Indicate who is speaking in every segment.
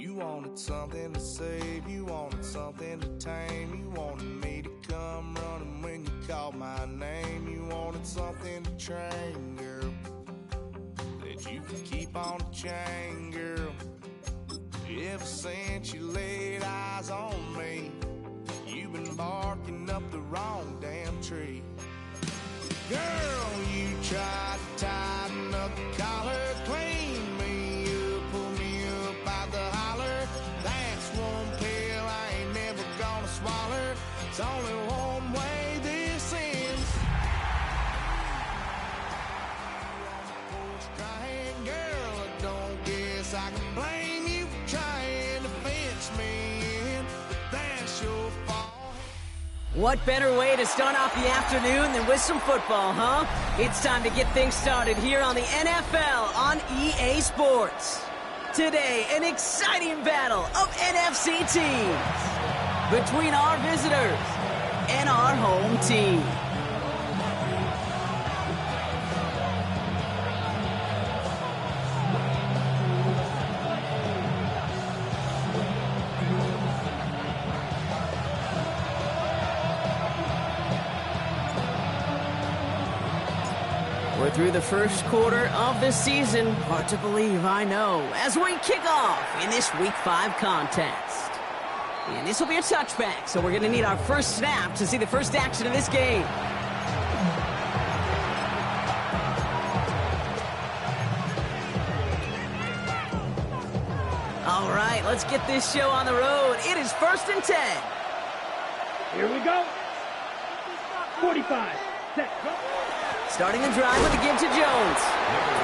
Speaker 1: You wanted something to save, you wanted something to tame. You wanted me to come running when you called my name. You wanted something to train, girl, that you could keep on the chain, girl. Ever since you laid eyes on me, you've been barking up the wrong damn tree. Girl, you tried to tighten up the collar, clean me up, pull me up out the holler. That's one pill I ain't never gonna swallow. It's only one way this ends. Crying, girl, I don't guess I can blame you for trying to fence me in, but that's your fault.
Speaker 2: What better way to start off the afternoon than with some football, huh? It's time to get things started here on the NFL on EA Sports. Today, an exciting battle of NFC teams between our visitors and our home team. We're through the first quarter of the season. Hard to believe, I know, as we kick off in this Week 5 contest. And this will be a touchback, so we're going to need our first snap to see the first action of this game. All right, let's get this show on the road. It is 1st and 10.
Speaker 3: Here we go. 45. Set. Go.
Speaker 2: Starting the drive with a give to Jones.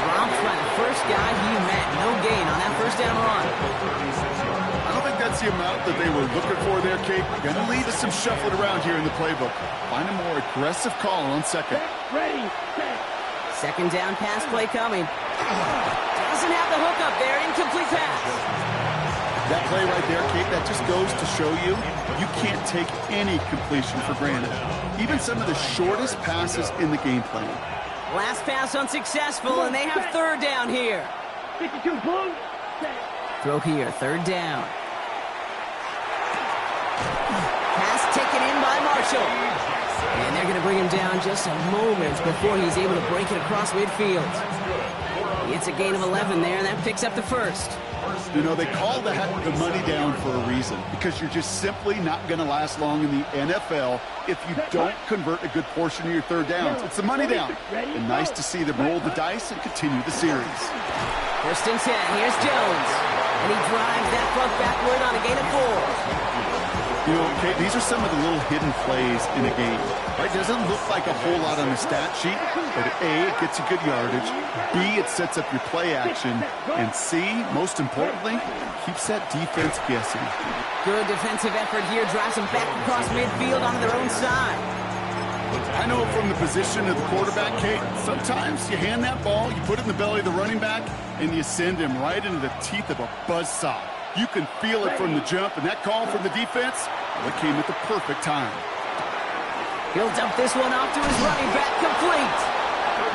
Speaker 2: Dropped by the first guy he met. No gain on that first down run.
Speaker 4: I don't think that's the amount that they were looking for there, Kate. Gonna leave us some shuffling around here in the playbook. Find a more aggressive call on second.
Speaker 3: Ready, set.
Speaker 2: Second down pass play coming. Doesn't have the hook up there. Incomplete pass.
Speaker 4: That play right there, Kate, that just goes to show you can't take any completion for granted. Even some of the shortest passes in the game plan.
Speaker 2: Last pass unsuccessful, and they have 3rd down here.
Speaker 3: 52 blue.
Speaker 2: Throw here, 3rd down. Pass taken in by Marshall. And they're going to bring him down just a moment before he's able to break it across midfield. It's a gain of 11 there, and that picks up the first.
Speaker 4: You know, they call that the money down for a reason, because you're just simply not going to last long in the NFL if you don't convert a good portion of your 3rd downs. It's the money down. And nice to see them roll the dice and continue the series.
Speaker 2: 1st and 10. Here's Jones. And he drives that front backward on a gain of 4.
Speaker 4: You know, Kate, these are some of the little hidden plays in a game. Right? Doesn't look like a whole lot on the stat sheet, but A, it gets you good yardage. B, it sets up your play action. And C, most importantly, keeps that defense guessing.
Speaker 2: Good defensive effort here. Drives them back across midfield onto their own side.
Speaker 4: I know from the position of the quarterback, Kate, sometimes you hand that ball, you put it in the belly of the running back, and you send him right into the teeth of a buzzsaw. You can feel it from the jump, and that call from the defense, well, it came at the perfect time.
Speaker 2: He'll dump this one off to his running back, complete.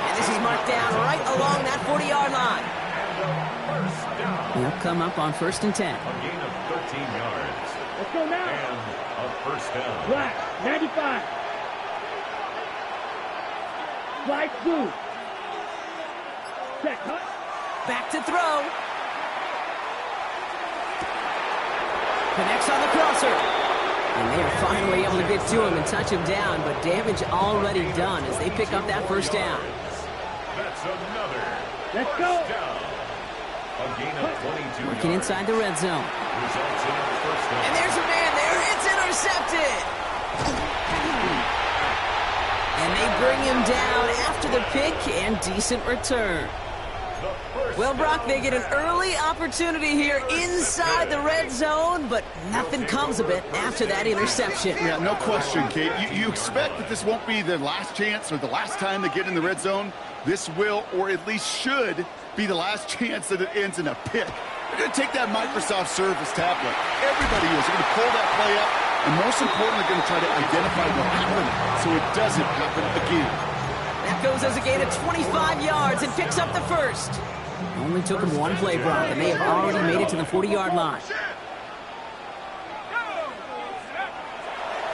Speaker 2: And this is marked down right along that 40-yard line. He'll come up on 1st and 10.
Speaker 5: A gain of 13 yards.
Speaker 3: Let's go now.
Speaker 5: And a first down.
Speaker 3: Black, 95. Black, blue. Set, cut.
Speaker 2: Back to throw. Connects on the crosser. And they are finally able to get to him and touch him down, but damage already done as they pick up that first down.
Speaker 5: That's another.
Speaker 3: Let's go.
Speaker 5: Down. A gain of 22
Speaker 2: Working
Speaker 5: yards.
Speaker 2: inside the red zone.
Speaker 5: Results in a first down.
Speaker 2: And there's a man there. It's intercepted. And they bring him down after the pick and decent return. Well, Brock, they get an early opportunity here inside the red zone, but nothing comes of it after that interception.
Speaker 4: Yeah, no question, Kate. You expect that this won't be their last chance or the last time they get in the red zone. This will, or at least should, be the last chance that it ends in a pick. They're going to take that Microsoft Surface tablet. Everybody is. They're going to pull that play up, and most importantly, they're going to try to identify what happened so it doesn't happen again.
Speaker 2: That goes as a gain of 25 yards and picks up the first. Only took him one play, Brock, and they have already made it to the 40-yard line.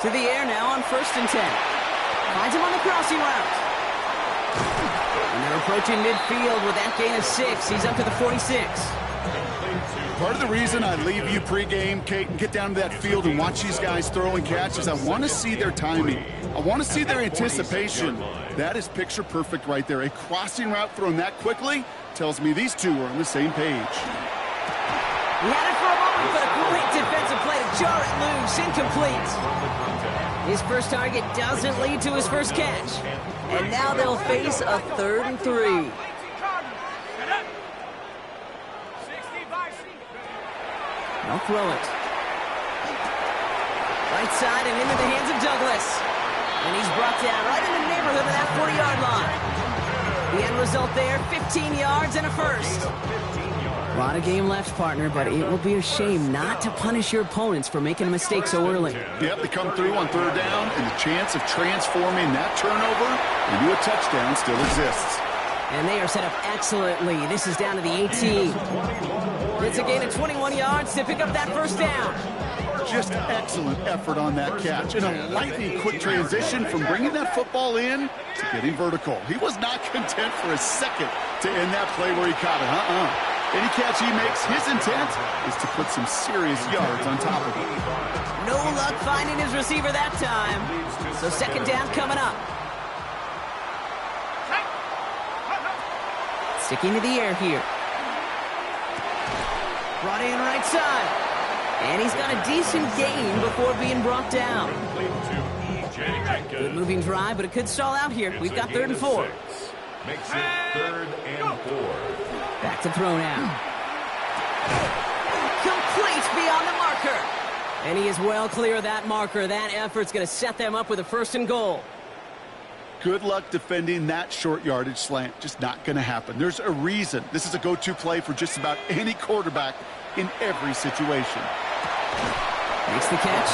Speaker 2: To the air now on 1st and 10. Finds him on the crossing route. And they're approaching midfield with that gain of 6. He's up to the 46.
Speaker 4: Part of the reason I leave you pregame, Kate, and get down to that field and watch these guys throw and catch is I want to see their timing. I want to see their anticipation. That is picture perfect right there. A crossing route thrown that quickly tells me these two are on the same page.
Speaker 2: He had it for a moment, but a great defensive play to jar it loose. Incomplete. His first target doesn't lead to his first catch. And now they'll face a 3rd and 3. They'll throw it. Right side and into the hands of Douglas. And he's brought down right in the neighborhood of that 40-yard line. The end result there, 15 yards and a first. A lot of game left, partner, but it will be a shame not to punish your opponents for making a mistake so early.
Speaker 4: Yep, they come through on 3rd down, and the chance of transforming that turnover into a touchdown still exists.
Speaker 2: And they are set up excellently. This is down to the 18. It's a gain of 21 yards to pick up that first down.
Speaker 4: Just excellent effort on that catch, and a lightning quick transition from bringing that football in to getting vertical. He was not content for a second to end that play where he caught it. Any catch he makes, his intent is to put some serious yards on top of it.
Speaker 2: No luck finding his receiver that time. So 2nd down coming up. Sticking to the air here. Brought in right side. And he's got a decent gain before being brought down. Good moving drive, but it could stall out here. We've got 3rd and 4.
Speaker 5: Makes it 3rd and 4.
Speaker 2: Back to throw now. Complete beyond the marker. And he is well clear of that marker. That effort's going to set them up with a 1st and goal.
Speaker 4: Good luck defending that short yardage slant. Just not going to happen. There's a reason this is a go-to play for just about any quarterback in every situation.
Speaker 2: Makes the catch.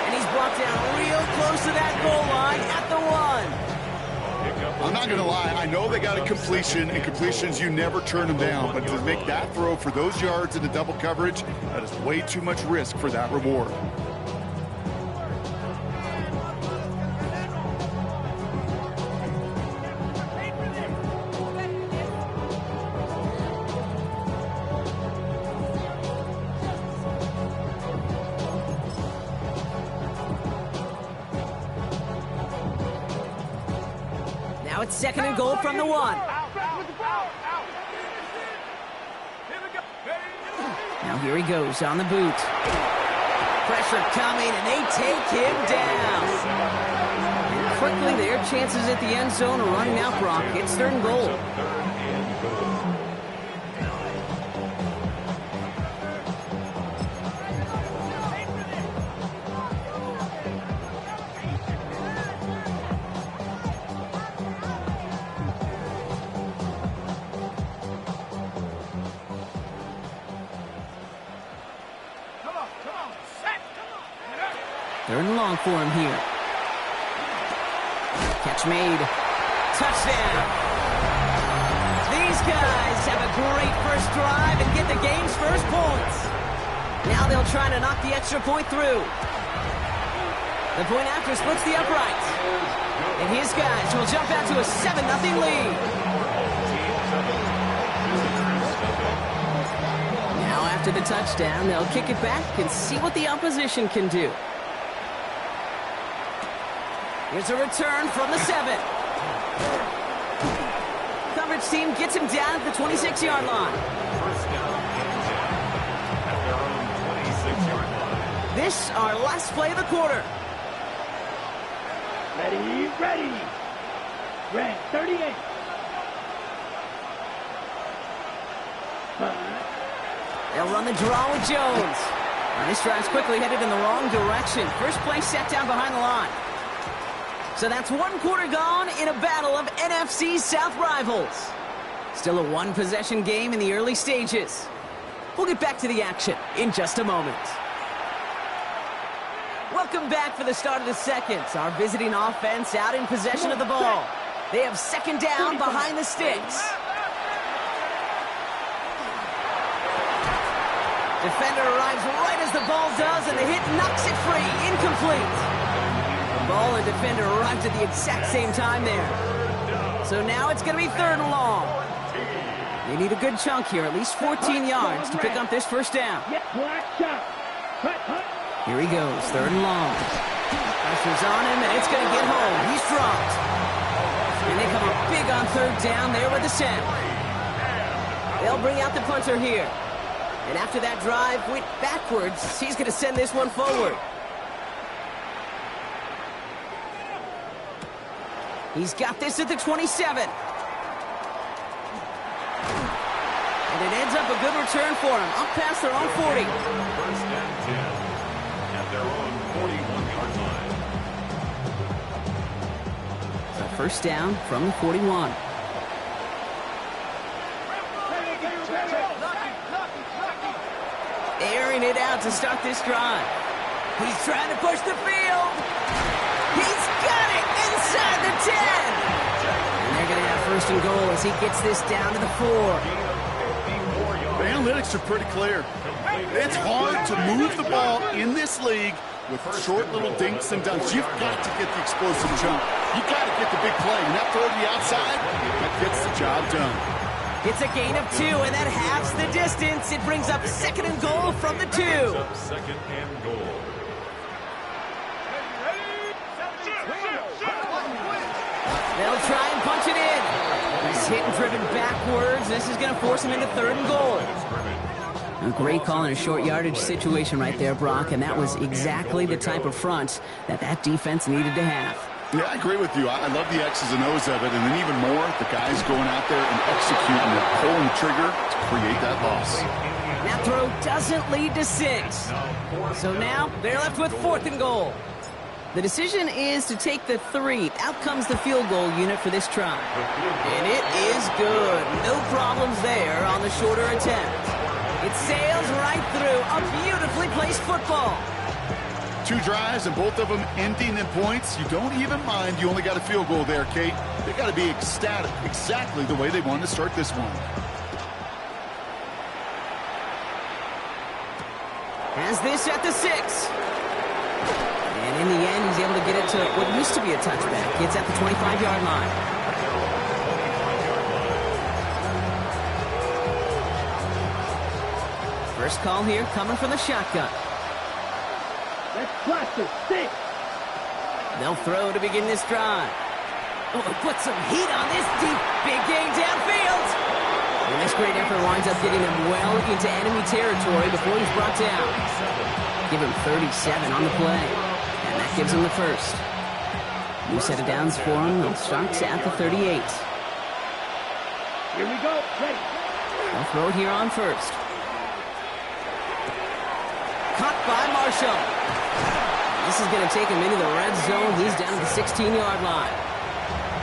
Speaker 2: And he's brought down real close to that goal line at the 1.
Speaker 4: I'm not going to lie. I know they got a completion, and completions, you never turn them down. But to make that throw for those yards into double coverage, that is way too much risk for that reward.
Speaker 2: Now it's 2nd and goal from the 1. Now here he goes on the boot. Pressure coming, and they take him down. And quickly, their chances at the end zone are running out, Brock. It's 3rd and goal. Third and long for him here. Catch made. Touchdown. These guys have a great first drive and get the game's first points. Now they'll try to knock the extra point through. The point after splits the uprights. And his guys will jump out to a 7-0 lead. Now after the touchdown, they'll kick it back and see what the opposition can do. Here's a return from the 7. Coverage team gets him down at the 26-yard line.
Speaker 5: First down and 10 at their own 26-yard line.
Speaker 2: This our last play of the quarter.
Speaker 3: Ready, ready. Red 38.
Speaker 2: They'll run the draw with Jones. And this drive's quickly headed in the wrong direction. First play set down behind the line. So that's 1 quarter gone in a battle of NFC South rivals. Still a 1-possession game in the early stages. We'll get back to the action in just a moment. Welcome back for the start of the second. Our visiting offense out in possession of the ball. They have 2nd down behind the sticks. Defender arrives right as the ball does, and the hit knocks it free. Incomplete. The ball and defender arrived at the exact same time there. So now it's going to be 3rd and long. They need a good chunk here, at least 14 yards to pick up this first down. Here he goes, 3rd and long. Pressure's on him, and it's going to get home. He's dropped. And they come up big on 3rd down there with the sack. They'll bring out the punter here. And after that drive went backwards, he's going to send this one forward. He's got this at the 27. And it ends up a good return for him, up past their own 40.
Speaker 5: 1st and 10 at their own 41-yard line.
Speaker 2: So 1st down from the 41. Airing it out to start this drive. He's trying to push the field. He's got it inside the 10. And they're going to have 1st and goal as he gets this down to the 4.
Speaker 4: The analytics are pretty clear. It's hard to move the ball in this league with short little dinks and dunks. You've got to get the explosive jump. You've got to get the big play. And that throw to the outside, that gets the job done.
Speaker 2: It's a gain of 2, and that halves the distance. It brings up 2nd and goal from the 2.
Speaker 5: 2nd and goal.
Speaker 2: They'll try and punch it in. He's hit and driven backwards. This is going to force him into 3rd and goal. A great call in a short yardage situation right there, Brock, and that was exactly the type of front that defense needed to have.
Speaker 4: Yeah, I agree with you. I love the X's and O's of it, and then even more, the guys going out there and executing it, pulling the trigger to create that loss.
Speaker 2: That throw doesn't lead to 6. So now they're left with 4th and goal. The decision is to take the 3. Out comes the field goal unit for this try. And it is good. No problems there on the shorter attempt. It sails right through a beautifully placed football.
Speaker 4: 2 drives and both of them ending in points. You don't even mind you only got a field goal there, Kate. They got to be ecstatic, exactly the way they wanted to start this one.
Speaker 2: Has this at the 6. And in the end, he's able to get it to what used to be a touchback. It's at the 25-yard line. First call here coming from the shotgun.
Speaker 3: Let's blast it. 6.
Speaker 2: They'll throw to begin this drive. Oh, put some heat on this deep, big gain downfield. And this great effort winds up getting him well into enemy territory before he's brought down. Give him 37 on the play. And that gives him the 1st. New set of downs for him. They'll start at the 38.
Speaker 3: Here we go. Ready.
Speaker 2: They'll throw it here on 1st. Caught by Marshall. This is going to take him into the red zone. He's down to the 16-yard line.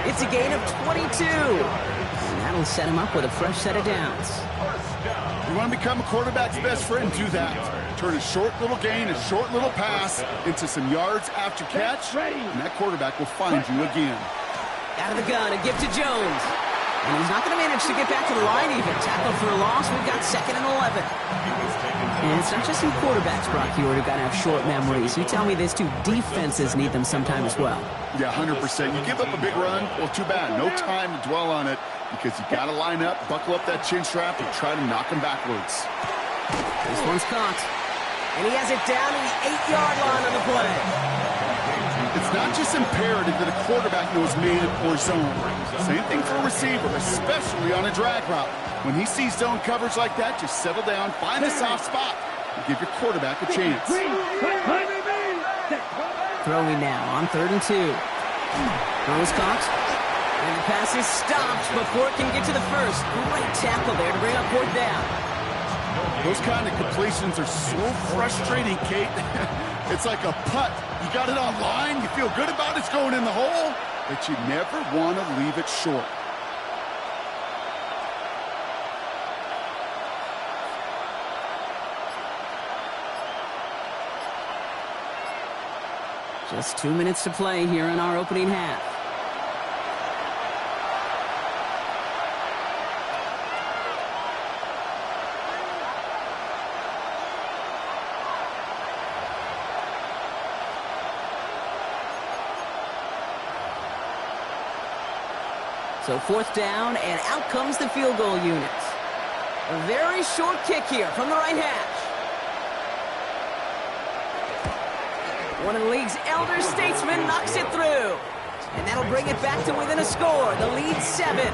Speaker 2: It's a gain of 22. And that'll set him up with a fresh set of downs.
Speaker 4: You want to become a quarterback's best friend, do that. Turn a short little gain, a short little pass into some yards after catch, and that quarterback will find you again.
Speaker 2: Out of the gun, a give to Jones. And he's not going to manage to get back to the line even. Tackle for a loss. We've got 2nd and 11. And it's not just some quarterbacks, Brock, who got to have short memories. You tell me these 2 defenses need them sometime as well.
Speaker 4: Yeah, 100%. You give up a big run, well, too bad. No time to dwell on it because you got to line up, buckle up that chin strap, and try to knock him backwards.
Speaker 2: This one's caught. And he has it down to the 8-yard line on the play.
Speaker 4: It's not just imperative that a quarterback knows man or zone. Same thing for a receiver, especially on a drag route. When he sees zone coverage like that, just settle down, find a soft spot, and give your quarterback a chance.
Speaker 2: Throwing now on 3rd and 2. Throws caught. And the pass is stopped before it can get to the 1st. Great tackle there to bring up 4th down.
Speaker 4: Those kind of completions are so frustrating, Kate. It's like a putt. You got it on line, you feel good about it's going in the hole, but you never want to leave it short.
Speaker 2: Just 2 minutes to play here in our opening half. So 4th down, and out comes the field goal unit. A very short kick here from the right hash. One of the league's elder statesmen knocks it through. And that'll bring it back to within a score. The lead 7.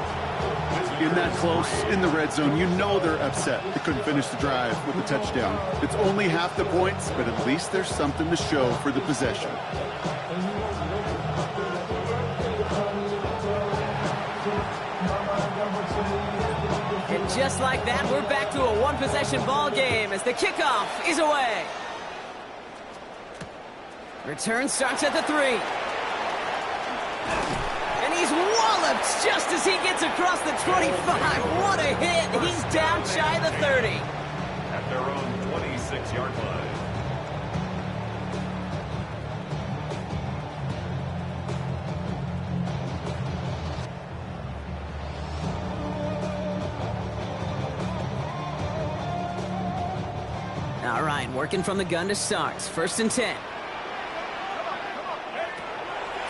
Speaker 4: In that close, in the red zone, you know they're upset. They couldn't finish the drive with the touchdown. It's only half the points, but at least there's something to show for the possession.
Speaker 2: And just like that, we're back to a one-possession ball game as the kickoff is away. Return starts at the 3. And he's walloped just as he gets across the 25. What a hit. He's down shy of the 30.
Speaker 5: At their own 26-yard line.
Speaker 2: All right, working from the gun to start. 1st and 10.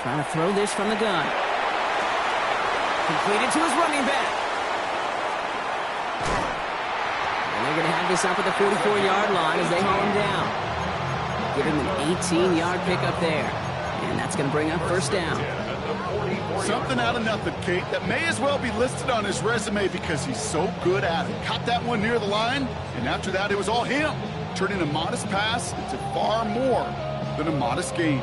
Speaker 2: Trying to throw this from the gun. Completed to his running back. And they're going to have this up at the 44-yard line as they haul him down. Give him an 18-yard pickup there. And that's going to bring up 1st down.
Speaker 4: Something out of nothing, Kate, that may as well be listed on his resume because he's so good at it. Caught that one near the line, and after that, it was all him. Turning a modest pass into far more than a modest gain.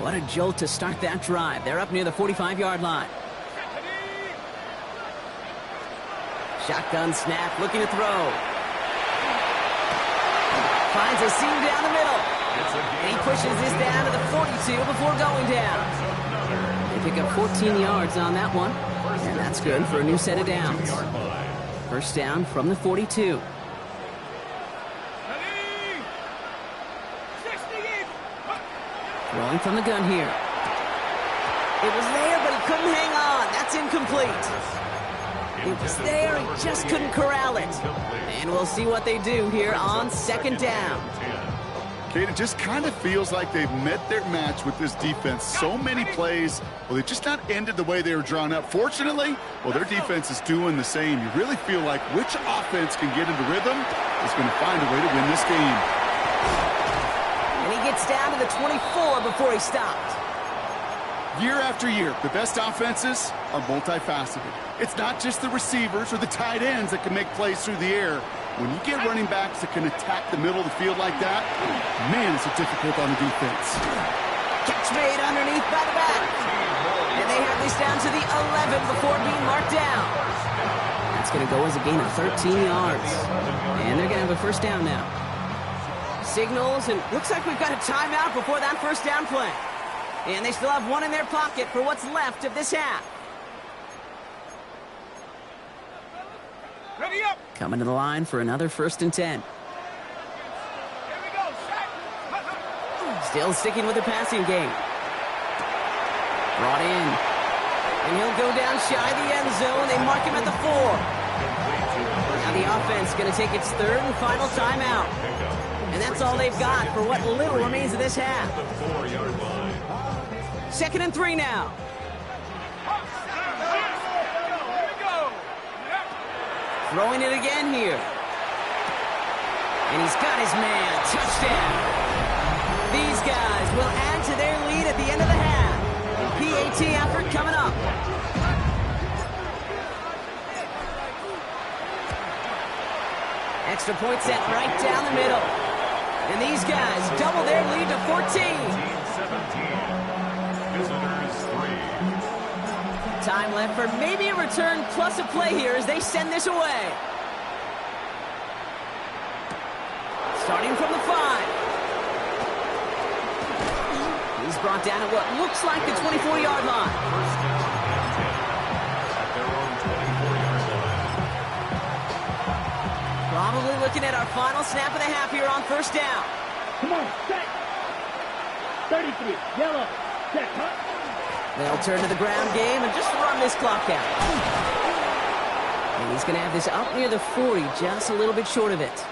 Speaker 2: What a jolt to start that drive. They're up near the 45-yard line. Shotgun snap, looking to throw. Finds a seam down the middle. And he pushes this down to the 42 before going down. They pick up 14 yards on that one. And that's good for a new set of downs. 1st down from the 42. Throwing from the gun here. It was there, but he couldn't hang on. That's incomplete. It was there, he just couldn't corral it. And we'll see what they do here on 2nd down.
Speaker 4: Kate, it just kind of feels like they've met their match with this defense. So many plays, well, they just not ended the way they were drawn up. Fortunately, well, their defense is doing the same. You really feel like which offense can get into rhythm is going to find a way to win this game.
Speaker 2: And he gets down to the 24 before he stopped.
Speaker 4: Year after year, the best offenses are multifaceted. It's not just the receivers or the tight ends that can make plays through the air. When you get running backs that can attack the middle of the field like that, man, it's difficult on the defense.
Speaker 2: Catch made underneath by the back. And they have this down to the 11 before being marked down. That's going to go as a gain of 13 yards. And they're going to have a 1st down now. Signals, and looks like we've got a timeout before that 1st down play. And they still have one in their pocket for what's left of this half.
Speaker 3: Ready up.
Speaker 2: Coming to the line for another 1st and 10.
Speaker 3: Here we go.
Speaker 2: Still sticking with the passing game. Brought in. And he'll go down shy of the end zone. They mark him at the 4. Now the offense going to take its 3rd and final timeout. And that's all they've got for what little remains of this half. 2nd and 3 now. Throwing it again here. And he's got his man. Touchdown. These guys will add to their lead at the end of the half. PAT effort coming up. Extra point set right down the middle. And these guys double their lead to 14.
Speaker 5: 17. Visitors 3.
Speaker 2: Time left for maybe a return plus a play here as they send this away. Starting from the 5. He's brought down at what looks like the 24-yard line.
Speaker 5: 1st down and 10 at their own 24-yard line.
Speaker 2: Probably looking at our final snap of the half here on 1st down.
Speaker 3: Come on, set. 33, yellow, set, huh?
Speaker 2: They'll turn to the ground game and just run this clock out. And he's going to have this up near the 40, just a little bit short of it.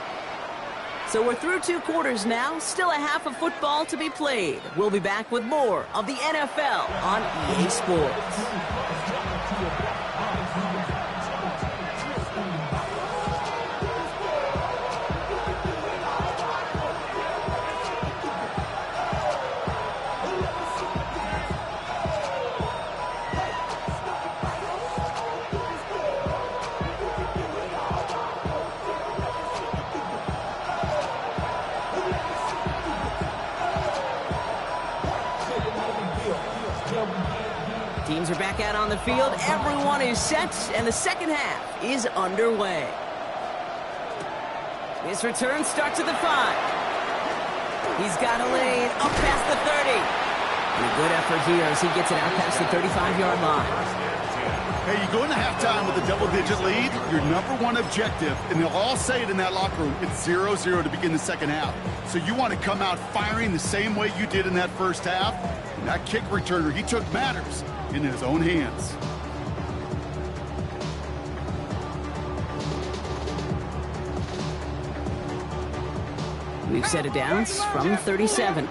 Speaker 2: So we're through 2 quarters now, still a half of football to be played. We'll be back with more of the NFL on EA Sports. Teams are back out on the field. Everyone is set, and the second half is underway. His return starts at the 5. He's got a lane up past the 30. And a good effort here as he gets it out past the 35-yard line.
Speaker 4: Hey, you go into halftime with a double-digit lead, your number one objective, and they'll all say it in that locker room, it's 0-0 to begin the second half. So you want to come out firing the same way you did in that first half. And that kick returner, he took matters in his own hands.
Speaker 2: We've set it down from 37.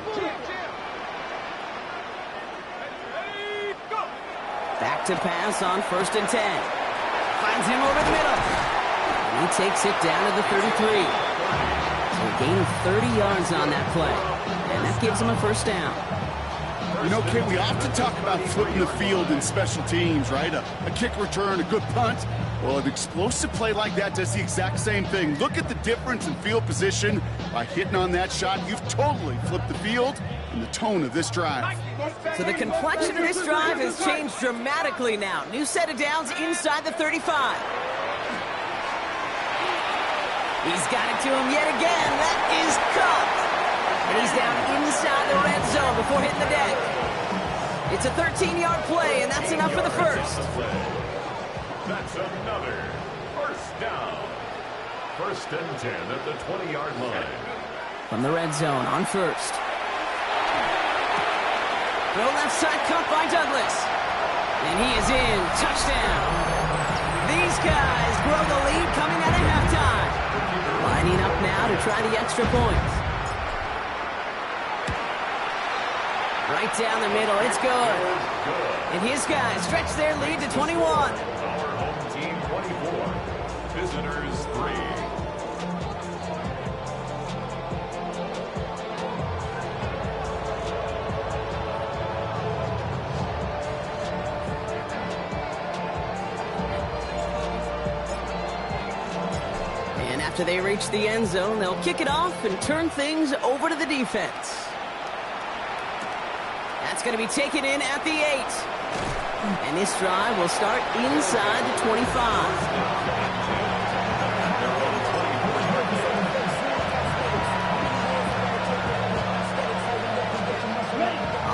Speaker 2: Back to pass on 1st and 10. Finds him over the middle. And he takes it down to the 33. So a gain of 30 yards on that play. And that gives him a first down.
Speaker 4: You know, Kate, we often talk about flipping the field in special teams, right? A kick return, a good punt. Well, an explosive play like that does the exact same thing. Look at the difference in field position. By hitting on that shot, you've totally flipped the field and the tone of this drive.
Speaker 2: So the complexion of this drive has changed dramatically now. New set of downs inside the 35. He's got it to him yet again. That is caught. And he's down inside the red zone before hitting the deck. It's a 13-yard play, and that's enough for the first.
Speaker 5: That's another first down. 1st and 10 at the 20-yard line.
Speaker 2: From the red zone on 1st. Throw left side caught by Douglas. And he is in. Touchdown. These guys grow the lead coming out of halftime. Lining up now to try the extra point. Right down the middle. It's good. And his guys stretch their lead to 21.
Speaker 5: Our home team 24. Visitors 3.
Speaker 2: After they reach the end zone, they'll kick it off and turn things over to the defense. That's going to be taken in at the 8. And this drive will start inside the 25.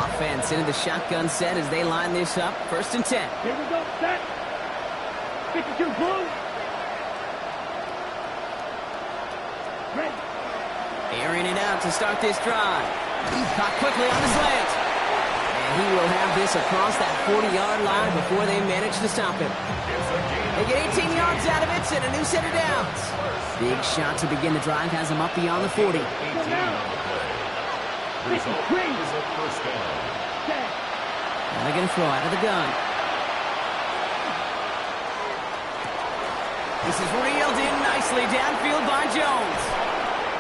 Speaker 2: Offense into the shotgun set as they line this up. 1st and 10.
Speaker 3: Here we go, set. 52 blue.
Speaker 2: Airing it out to start this drive. Caught quickly on the slant. And he will have this across that 40-yard line before they manage to stop him. They get 18 yards out of it and a new set of downs. Big shot to begin the drive has him up beyond the 40.
Speaker 5: Now
Speaker 2: they're going to throw out of the gun. This is reeled in nicely downfield by Jones.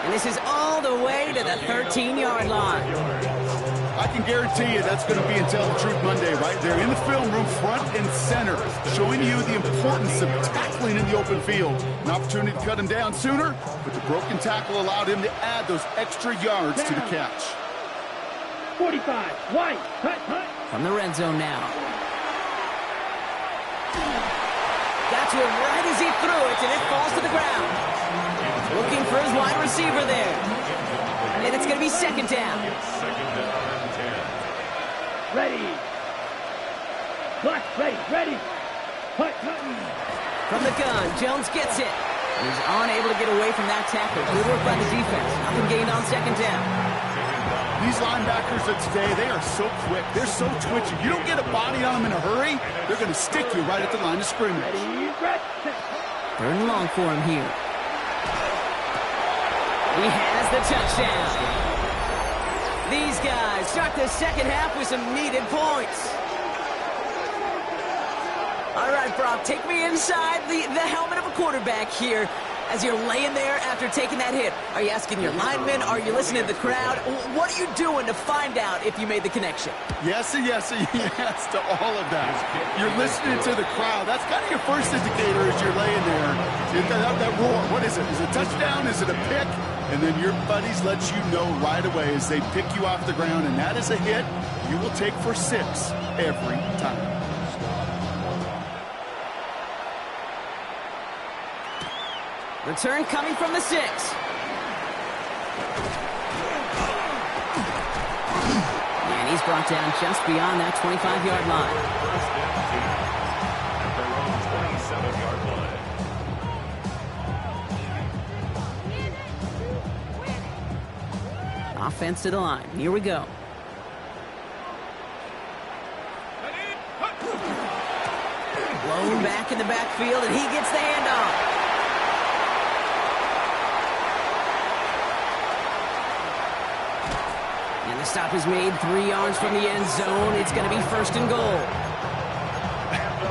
Speaker 2: And this is all the way to the 13-yard line.
Speaker 4: I can guarantee you that's going to be in Tell the Truth Monday right there in the film room, front and center, showing you the importance of tackling in the open field. An opportunity to cut him down sooner, but the broken tackle allowed him to add those extra yards to the catch.
Speaker 3: 45, White, cut.
Speaker 2: From the red zone now. Got to him right as he threw it, and it falls to the ground. Looking for his wide receiver there. And it's going to be 2nd down.
Speaker 3: Ready. Black, ready. Cut.
Speaker 2: From the gun, Jones gets it. He's unable to get away from that tackle. Good work by the defense. Nothing gained on 2nd down.
Speaker 4: These linebackers of today, they are so quick. They're so twitchy. You don't get a body on them in a hurry, they're going to stick you right at the line of scrimmage.
Speaker 3: Ready,
Speaker 2: 3rd and long for him here. He has the touchdown. These guys start the second half with some needed points. All right, Brock, take me inside the helmet of a quarterback here as you're laying there after taking that hit. Are you asking your linemen? Are you listening to the crowd? What are you doing to find out if you made the connection?
Speaker 4: Yes and yes and yes to all of that. You're listening to the crowd. That's kind of your first indicator as you're laying there. That roar, what is it? Is it a touchdown? Is it a pick? And then your buddies let you know right away as they pick you off the ground, and that is a hit you will take for 6 every time.
Speaker 2: Return coming from the 6. And he's brought down just beyond that 25-yard line.
Speaker 5: First and 10 at their own 27-yard line.
Speaker 2: Offense to the line. Here we go. Blown back in the backfield, and he gets the handoff. And the stop is made 3 yards from the end zone. It's going to be first and goal.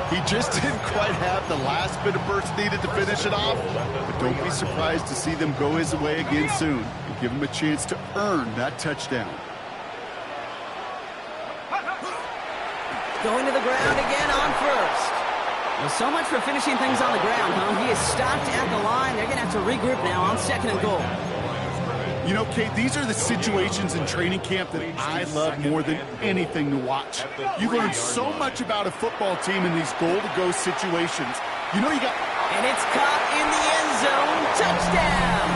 Speaker 4: He just didn't quite have the last bit of burst needed to finish it off, but don't be surprised to see them go his way again soon and give him a chance to earn that touchdown.
Speaker 2: Going to the ground again on first. Well, so much for finishing things on the ground, huh? He is stopped at the line. They're going to have to regroup now on second and goal.
Speaker 4: You know, Kate, these are the situations in training camp that I love more than anything to watch. You learn so much about a football team in these goal-to-go situations. You know, you got...
Speaker 2: And it's caught in the end zone. Touchdown!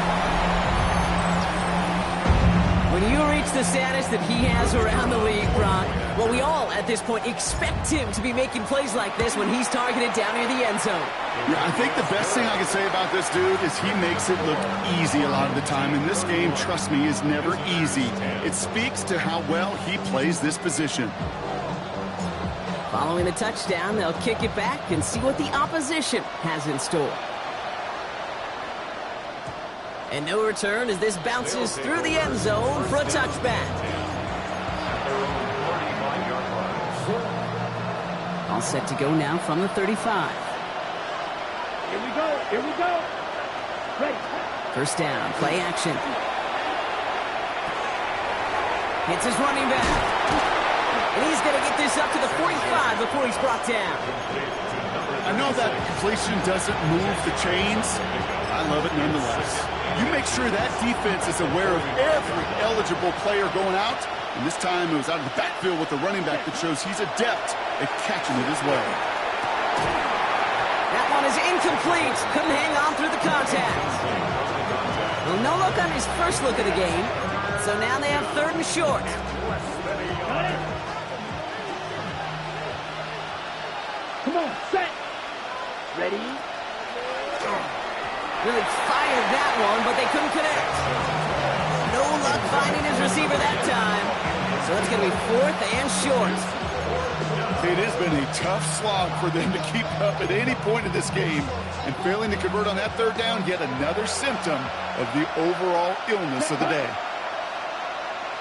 Speaker 2: When you reach the status that he has around the league, Brock, well, we all, at this point, expect him to be making plays like this when he's targeted down near the end zone.
Speaker 4: Yeah, I think the best thing I can say about this dude is he makes it look easy a lot of the time. And this game, trust me, is never easy. It speaks to how well he plays this position.
Speaker 2: Following the touchdown, they'll kick it back and see what the opposition has in store. And no return as this bounces through the end zone for a touchback. All set to go now from the 35.
Speaker 3: Here we go. Here we go. Ready.
Speaker 2: First down, play action. Hits his running back. And he's going to get this up to the 45 before he's brought down.
Speaker 4: I know that completion doesn't move the chains. I love it nonetheless. You make sure that defense is aware of every eligible player going out. And this time it was out of the backfield with the running back that shows he's adept at catching it as well.
Speaker 2: That one is incomplete. Couldn't hang on through the contact. Well, no look on his first look of the game. So now they have third and short.
Speaker 3: Come on, set. Ready.
Speaker 2: Really fired that one, but they couldn't connect. No luck finding his receiver that time. So it's going to be fourth and short.
Speaker 4: It has been a tough slog for them to keep up at any point in this game. And failing to convert on that third down, yet another symptom of the overall illness of the day.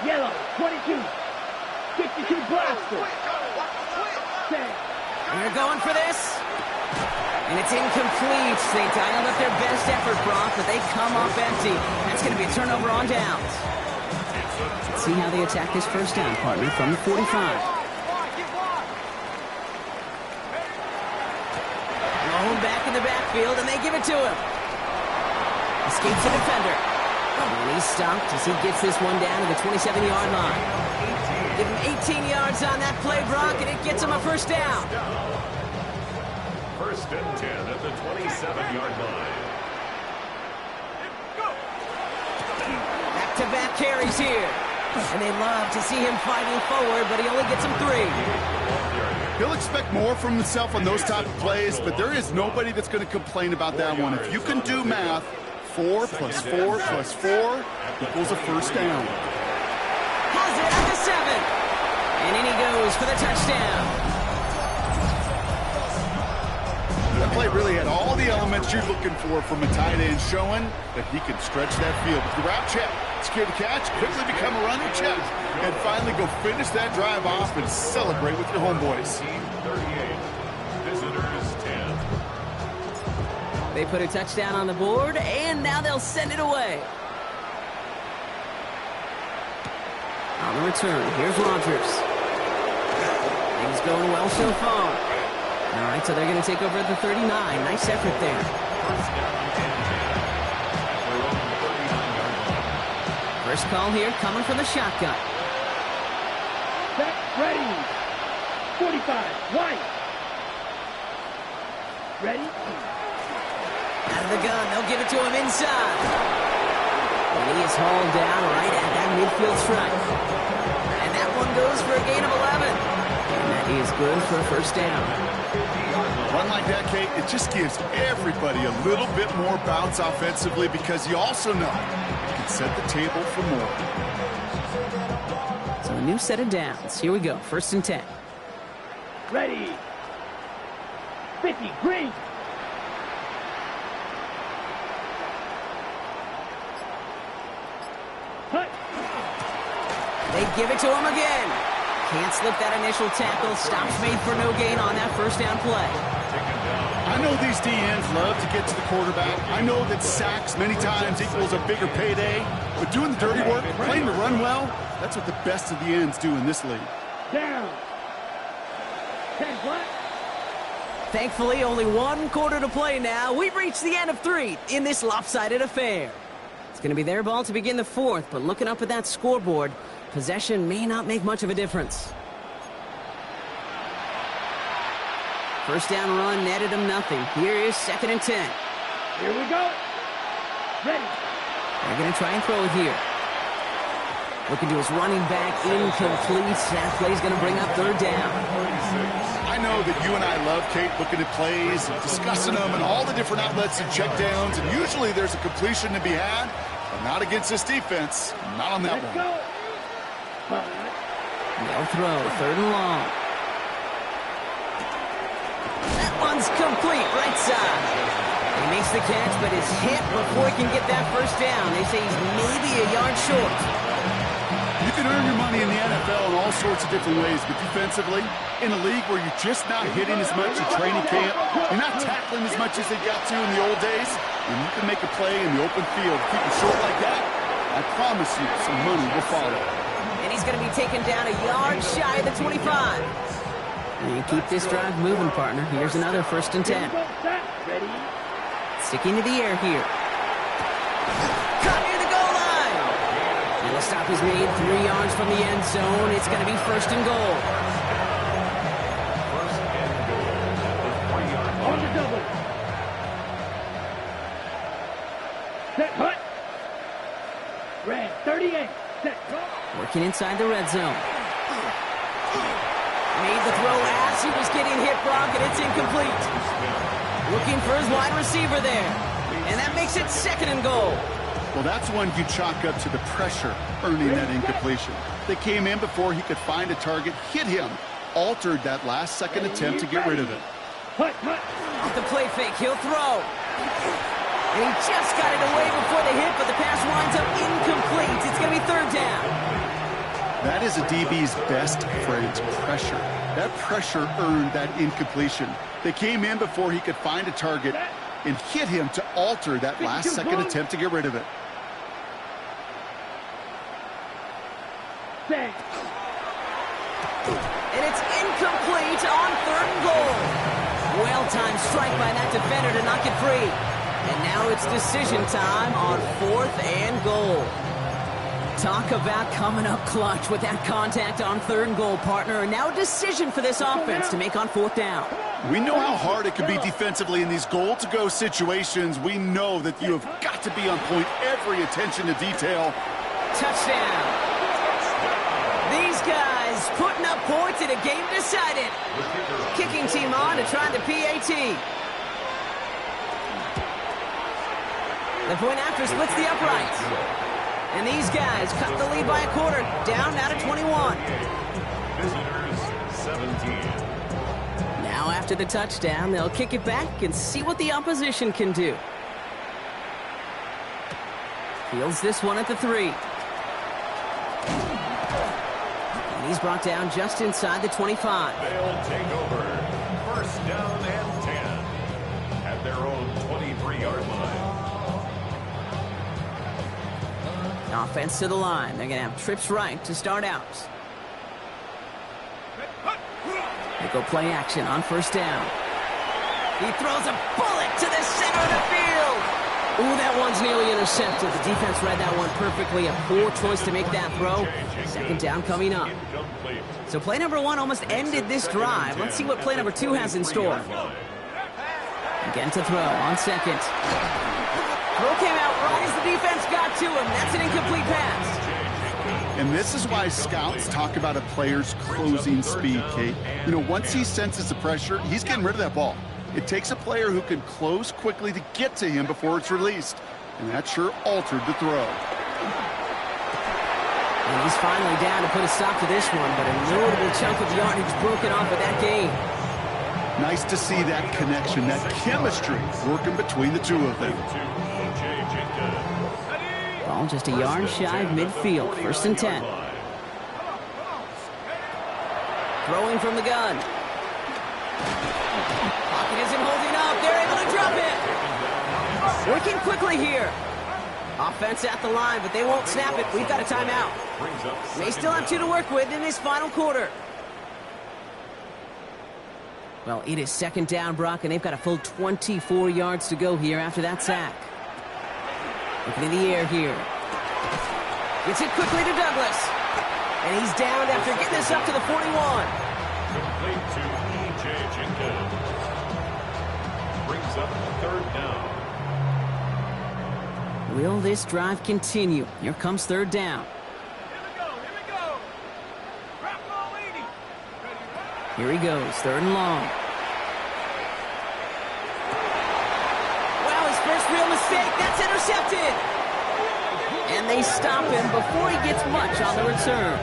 Speaker 3: Yellow, 22. 62 blaster. 10.
Speaker 2: They're going for this. And it's incomplete. They dialed up their best effort, Brock, but they come up empty. That's going to be a turnover on downs. Let's see how they attack this first down, partner, from the 45. Blown back in the backfield, and they give it to him. Escapes the defender. And he's stopped as he gets this one down to the 27-yard line. Give him 18 yards on that play, Brock, and it gets him a first down.
Speaker 5: First and 10 at the 27-yard line.
Speaker 2: Back-to-back carries here. And they love to see him fighting forward, but he only gets him 3.
Speaker 4: He'll expect more from himself on those type of plays, but there is nobody that's going to complain about that one. If you can do math, 4 plus 4 plus 4 equals a first down.
Speaker 2: Has it at the 7. And in he goes for the touchdown.
Speaker 4: play really had all the elements you're looking for from a tight end, showing that he can stretch that field. With the route check, secure the catch, quickly become a running check, and finally go finish that drive off and celebrate with your homeboys.
Speaker 5: 38, visitors 10.
Speaker 2: They put a touchdown on the board, and now they'll send it away. On the return, here's Rodgers. Things going well so far. All right, so they're going to take over at the 39. Nice effort there.
Speaker 5: First down and 10 at their own 39-yard line.
Speaker 2: First call here coming from the shotgun.
Speaker 3: Set, ready. 45, White. Ready?
Speaker 2: Out of the gun, they'll give it to him inside. And he is hauled down right at that midfield stripe. And that one goes for a gain of 11. And that is good for a first down.
Speaker 4: Run like that, Kate, it just gives everybody a little bit more bounce offensively because you also know you can set the table for more.
Speaker 2: So a new set of downs. Here we go, first and 10.
Speaker 3: Ready. 50, green. Hut.
Speaker 2: They give it to him again. Can't slip that initial tackle. Stops made for no gain on that first down play.
Speaker 4: I know these DNs love to get to the quarterback. I know that sacks many times equals a bigger payday. But doing the dirty work, playing the run well, that's what the best of the ends do in this league.
Speaker 3: Down. 10 what?
Speaker 2: Thankfully, only one quarter to play now. We've reached the end of 3 in this lopsided affair. It's going to be their ball to begin the 4th, but looking up at that scoreboard, possession may not make much of a difference. First down run netted him nothing. Here is 2nd and 10.
Speaker 3: Here we go. Ready.
Speaker 2: They're going to try and throw it here. Looking to his running back, incomplete. That play's going to bring up 3rd down.
Speaker 4: I know that you and I love, Kate, looking at plays and discussing them and all the different outlets and checkdowns, and usually there's a completion to be had, but not against this defense. Not on that
Speaker 3: Let's
Speaker 4: one.
Speaker 3: go.
Speaker 2: They'll throw, 3rd and long. That one's complete, right side. He makes the catch, but is hit before he can get that first down. They say he's maybe a yard short.
Speaker 4: You can earn your money in the NFL in all sorts of different ways, but defensively, in a league where you're just not hitting as much in training camp, you're not tackling as much as they got to in the old days, and you can make a play in the open field. Keep it short like that, I promise you some money will follow.
Speaker 2: And he's going to be taken down a yard shy of the 25. And you keep this drive moving, partner. Here's another 1st and 10.
Speaker 3: Ready.
Speaker 2: Sticking to the air here. Cut near the goal line. And the stop is made 3 yards from the end zone. It's going to be 1st and goal.
Speaker 3: On the double. Set, hut. Red, 38. Set, go.
Speaker 2: Working inside the red zone. Made the throw as he was getting hit, Brock, and it's incomplete. Looking for his wide receiver there. And that makes it 2nd and goal.
Speaker 4: Well, that's one you chalk up to the pressure earning that incompletion. They came in before he could find a target, hit him, altered that last second attempt to get rid of it.
Speaker 3: Hut, hut.
Speaker 2: Off the play fake, he'll throw. And he just got it away before the hit, but the pass winds up incomplete. It's going to be 3rd down.
Speaker 4: That is a DB's best phrase, pressure. That pressure earned that incompletion. They came in before he could find a target and hit him to alter that last second attempt to get rid of it.
Speaker 3: Set.
Speaker 2: And it's incomplete on 3rd and goal. Well-timed strike by that defender to knock it free. And now it's decision time on 4th and goal. Talk about coming up clutch with that contact on 3rd and goal, partner. And now a decision for this offense to make on 4th down.
Speaker 4: We know how hard it can be defensively in these goal-to-go situations. We know that you have got to be on point, every attention to detail.
Speaker 2: Touchdown. These guys putting up points in a game decided. Kicking team on to try the PAT. The point after splits the uprights. And these guys cut the lead by a quarter, down now to 21.
Speaker 5: Visitors 17.
Speaker 2: Now after the touchdown, they'll kick it back and see what the opposition can do. Fields this one at the 3. And he's brought down just inside the 25.
Speaker 5: They'll take over. First down and 10 at their own 23-yard line.
Speaker 2: Offense to the line. They're going to have trips right to start out. They go play action on first down. He throws a bullet to the center of the field. Ooh, that one's nearly intercepted. The defense read that one perfectly. A poor choice to make that throw. Second down coming up. So play number 1 almost ended this drive. Let's see what play number 2 has in store. Again to throw on second. Throw came out right as the defense got to him. That's an incomplete pass.
Speaker 4: And this is why scouts talk about a player's closing speed, Kate. You know, once he senses the pressure, he's getting rid of that ball. It takes a player who can close quickly to get to him before it's released. And that sure altered the throw.
Speaker 2: And he's finally down to put a stop to this one, but a notable chunk of yardage broken off of that game.
Speaker 4: Nice to see that connection, that chemistry working between the two of them.
Speaker 2: Ball just a yard shy of midfield. First and 10. Throwing from the gun. Pocket isn't holding up. They're able to drop it. Working quickly here. Offense at the line, but they won't snap it. We've got a timeout. They still have 2 to work with in this final quarter. Well, it is second down, Brock, and they've got a full 24 yards to go here after that sack. Looking in the air here. Gets it quickly to Douglas. And he's down after getting this up to the 41.
Speaker 5: Complete to E.J. Jenkins. Brings up third down.
Speaker 2: Will this drive continue? Here comes third down. Here he goes, third and long. Wow, his first real mistake. That's intercepted. And they stop him before he gets much on the return.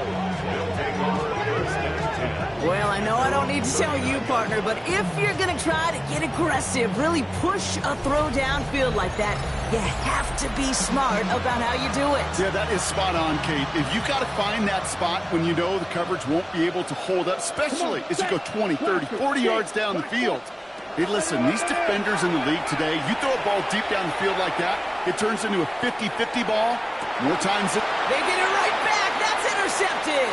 Speaker 2: Well, I know I don't need to tell you, partner, but if you're going to try to get aggressive, really push a throw downfield like that, you have to be smart about how you do it.
Speaker 4: Yeah, that is spot on, Kate. If you got to find that spot when you know the coverage won't be able to hold up, especially as you go 20, 30, 40 yards down the field. Hey, listen, these defenders in the league today, you throw a ball deep down the field like that, it turns into a 50-50 ball. More times it...
Speaker 2: They get it right back. That's intercepted.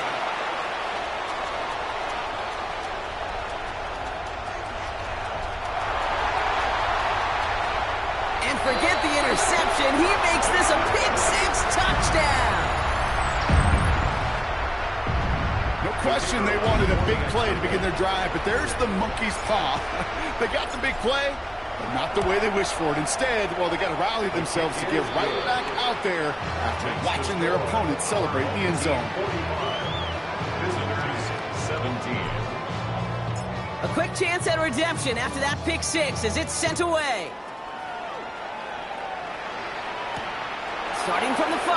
Speaker 2: Forget the interception. He makes this a pick-6 touchdown.
Speaker 4: No question they wanted a big play to begin their drive, but there's the monkey's paw. They got the big play, but not the way they wished for it. Instead, well, they got to rally themselves to get right back out there after watching their opponent celebrate in the end zone.
Speaker 5: Visitors 17.
Speaker 2: A quick chance at redemption after that pick-6 as it's sent away. Starting from the 5.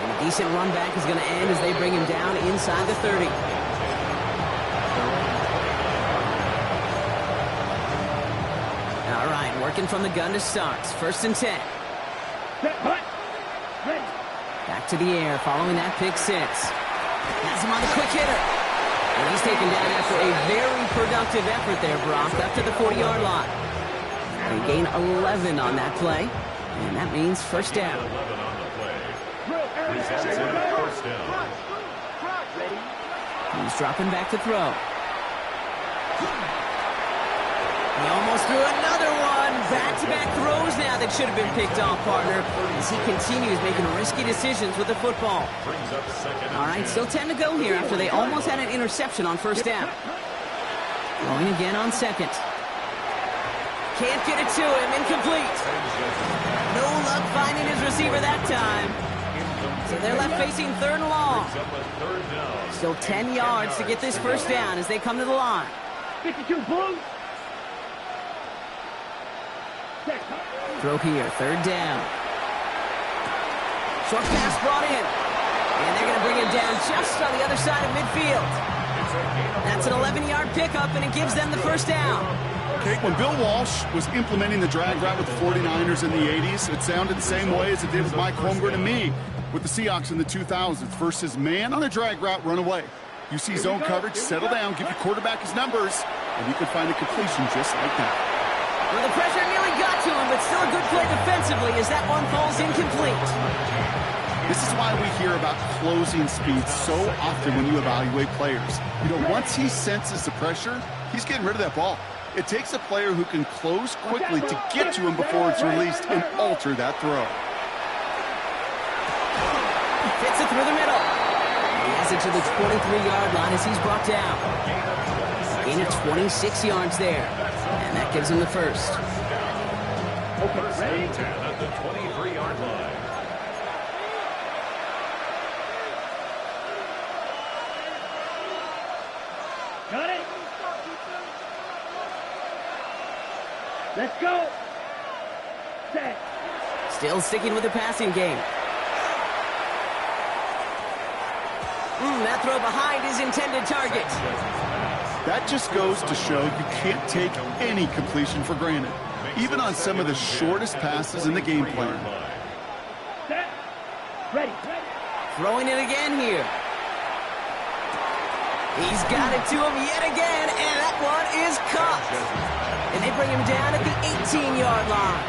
Speaker 2: And a decent run back is going to end as they bring him down inside the 30. All right, working from the gun to start. First and 10. Back to the air following that pick-6. Has him on the quick hitter. And he's taken down after a very productive effort there, Brock, up to the 40-yard line. They gain 11 on that play, and that means first down.
Speaker 5: 11 on the play. Results in first down.
Speaker 2: He's dropping back to throw. He almost threw another one. Back-to-back throws now that should have been picked off, partner, as he continues making risky decisions with the football. All right, still 10 to go here after they almost had an interception on first down. Going again on second. Can't get it to him. Incomplete. No luck finding his receiver that time. So they're left facing third and long. Still 10 yards to get this first down as they come to the line.
Speaker 3: 52 Blues.
Speaker 2: Throw here. Third down. Short pass brought in. And they're going to bring him down just on the other side of midfield. That's an 11-yard pickup, and it gives them the first down.
Speaker 4: Okay, when Bill Walsh was implementing the drag route with the 49ers in the 80s, it sounded the same way as it did with Mike Holmgren and me with the Seahawks in the 2000s versus man on a drag route, run away. You see zone coverage, settle down, give your quarterback his numbers, and you can find a completion just like that.
Speaker 2: Well, the pressure nearly got to him, but still a good play defensively as that one falls incomplete.
Speaker 4: This is why we hear about closing speed so often when you evaluate players. You know, once he senses the pressure, he's getting rid of that ball. It takes a player who can close quickly to get to him before it's released and alter that throw.
Speaker 2: Fits it through the middle. He has it to the 23-yard line as he's brought down. Gain of 26 yards there. And that gives him the first.
Speaker 5: First and 10 at the 23-yard line.
Speaker 3: Got it. Let's go. Set.
Speaker 2: Still sticking with the passing game. That throw behind his intended target.
Speaker 4: That just goes to show you can't take any completion for granted, even on some of the shortest passes in the game plan.
Speaker 3: Set. Ready.
Speaker 2: Throwing it again here. He's got it to him yet again, and that one is caught. And they bring him down at the 18-yard line.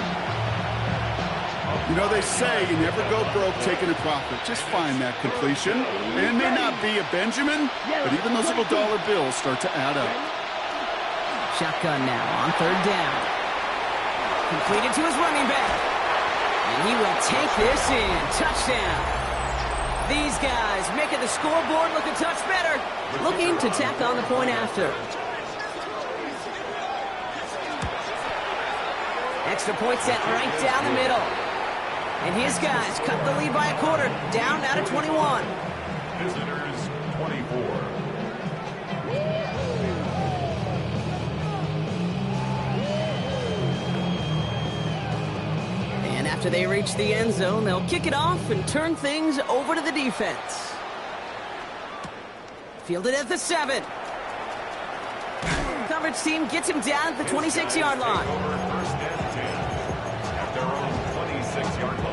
Speaker 4: You know, they say you never go broke taking a profit. Just find that completion. And it may not be a Benjamin, but even those little dollar bills start to add up.
Speaker 2: Shotgun now on third down. Completed to his running back. And he will take this in. Touchdown. These guys making the scoreboard look a touch better. Looking to tack on the point after. Extra point set right down the middle. And his guys cut the lead by a quarter, down now to 21.
Speaker 5: Visitors 24.
Speaker 2: And after they reach the end zone, they'll kick it off and turn things over to the defense. Fielded at the 7. Coverage team gets him down at the 26-yard line.
Speaker 5: First and 10 at their own 26-yard line.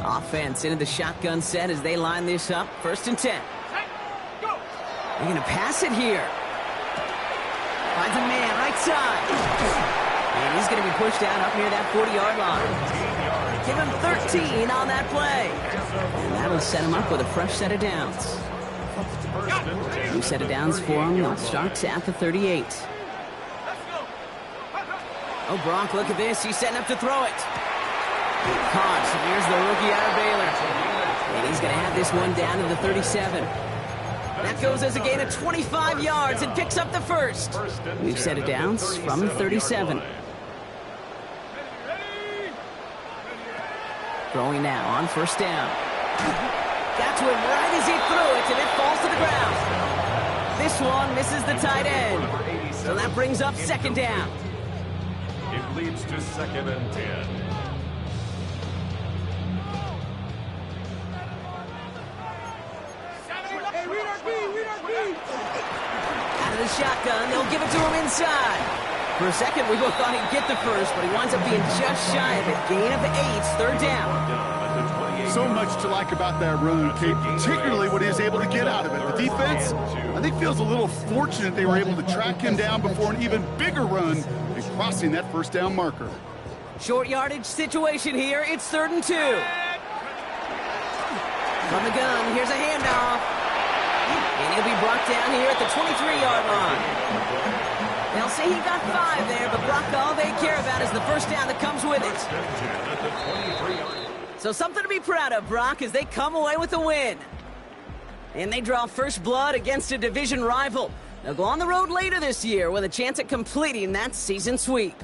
Speaker 2: Offense into the shotgun set as they line this up. First and 10. They're going to pass it here. Finds a man right side. And he's going to be pushed down up near that 40-yard line. Give him 13 on that play. And that'll set him up with a fresh set of downs. New set of downs for him. They'll start at the 38. Oh, Bronk, look at this. He's setting up to throw it. Caught. Here's the rookie out of Baylor. And he's going to have this one down to the 37. That goes as a gain of 25 yards and picks up the first. We've set it down from the 37. Throwing now on first down. Got to him right as he threw it, and it falls to the ground. This one misses the tight end. So that brings up second down.
Speaker 5: It leads to second and 10.
Speaker 2: Out of the shotgun, they'll give it to him inside. For a second, we both thought he'd get the first, but he winds up being just shy of it. Gain of 8, third down.
Speaker 4: So much to like about that run, Kate, particularly what he was able to get out of it. The defense, I think, feels a little fortunate they were able to track him down before an even bigger run and crossing that first down marker.
Speaker 2: Short yardage situation here. It's 3rd and 2. From the gun, here's a handoff. And he'll be brought down here at the 23-yard line. They'll say he got 5 there, but Brock, all they care about is the first down that comes with it. So something to be proud of, Brock, as they come away with a win. And they draw first blood against a division rival. They'll go on the road later this year with a chance at completing that season sweep.